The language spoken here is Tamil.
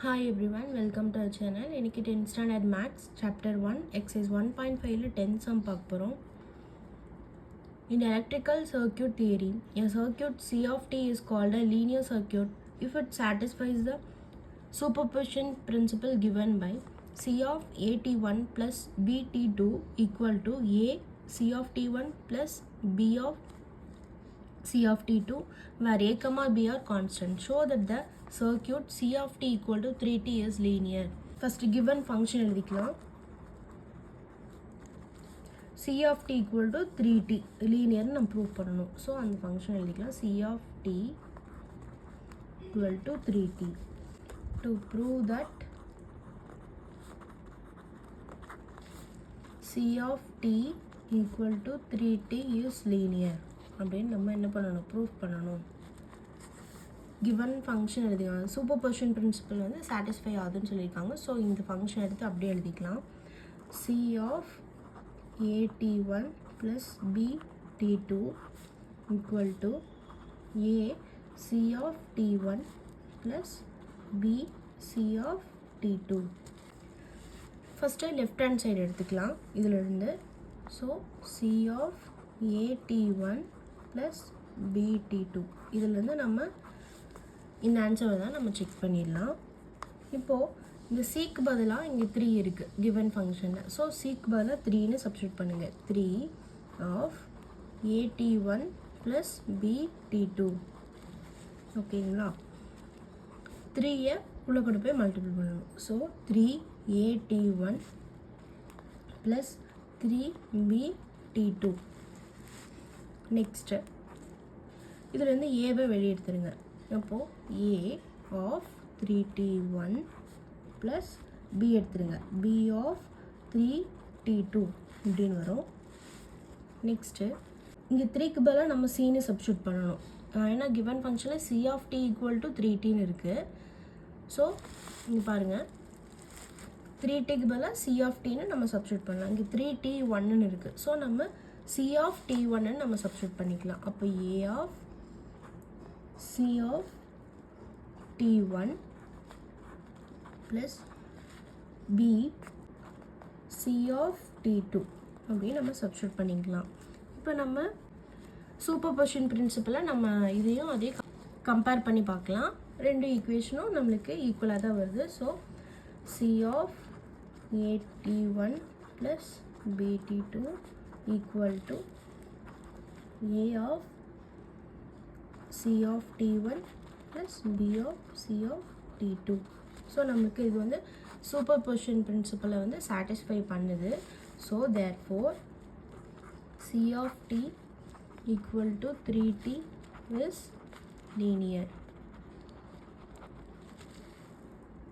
Hi everyone, welcome to our channel. இன்னைக்கு 10th standard maths chapter 1 exercise 1.5 ல 10 sum பார்க்க போறோம். In electrical circuit theory, a circuit C of t is called a linear circuit if it satisfies the superposition principle given by C of at1 plus bt2 equal to a C of t1 plus b of C of t2 where a comma b are constant. Show that the circuit C of t equal to 3t is linear. First given function எழுதிக்கலாம். C of t equal to 3t linear நம்ம prove பண்ணணும். So அந்த function எழுதிக்கலாம். C of t equal to 3t. To prove that C of t equal to 3t is linear. அப்படின்னு நம்ம என்ன பண்ணணும், ப்ரூஃப் பண்ணணும். கிவன் ஃபங்க்ஷன் எழுதிக்கலாம். சூப்பர்பொசிஷன் பிரின்சிபல் வந்து சாட்டிஸ்ஃபை ஆகுதுன்னு சொல்லியிருக்காங்க. ஸோ இந்த ஃபங்க்ஷன் எடுத்து அப்படியே எழுதிக்கலாம். C of at1 plus bt2 equal to a c of t1 plus b c of t2. First left hand side எடுத்துக்கலாம் இதிலிருந்து. So c of at1 plus bt2 இதிலேருந்து நம்ம இந்த ஆன்சரை தான் நம்ம செக் பண்ணிடலாம். இப்போது இந்த சிக்கு பதிலாக இங்கே 3 இருக்குது கிவன் ஃபங்க்ஷனில். ஸோ சிக்கு பதிலாக 3ன்னு சப்ஸ்டியூட் பண்ணுங்கள். 3 ஆஃப் at1 ப்ளஸ் bt2 ஓகேங்களா. 3யை உள்ளே கொண்டு போய் மல்டிபிள் பண்ணணும். So 3at1 plus 3bt2. Next இதிலேருந்து ஏவை வெளியே எடுத்துருங்க. அப்போது ஏ ஆஃப் 3t1 ப்ளஸ் பி எடுத்துருங்க. பி ஆஃப் 3t2 இப்படின்னு வரும். நெக்ஸ்ட்டு இங்கே 3க்கு பதிலாக நம்ம சின்னு சப்ஸ்டியூட் பண்ணணும். ஏன்னா கிவன் ஃபங்க்ஷனில் c of t equal to 3tன்னு இருக்குது. ஸோ இங்கே பாருங்கள், 3tக்கு பதிலாக சி ஆஃப் டின்னு நம்ம சப்ஸ்டியூட் பண்ணலாம். இங்கே 3t1ன்னு இருக்குது. ஸோ நம்ம சி ஆஃப் t1ன்னு நம்ம சப்ஸ்டியூட் பண்ணிக்கலாம். அப்போ a of c of t1 plus b c of t2 அப்படின்னு நம்ம சப்ஸ்டியூட் பண்ணிக்கலாம். இப்போ நம்ம சூப்பர்பொசிஷன் பிரின்சிபலை நம்ம இதையும் அதே கம்பேர் பண்ணி பார்க்கலாம். ரெண்டு ஈக்குவேஷனும் நம்மளுக்கு ஈக்குவலாக தான் வருது. So c of at1 plus bt2 equal to a of c of t1 plus b of c of t2. So நமக்கு இது வந்து சூப்பர்பொசிஷன் பிரின்சிபலை வந்து சாட்டிஸ்ஃபை பண்ணுது. So therefore c of t equal to 3t is linear.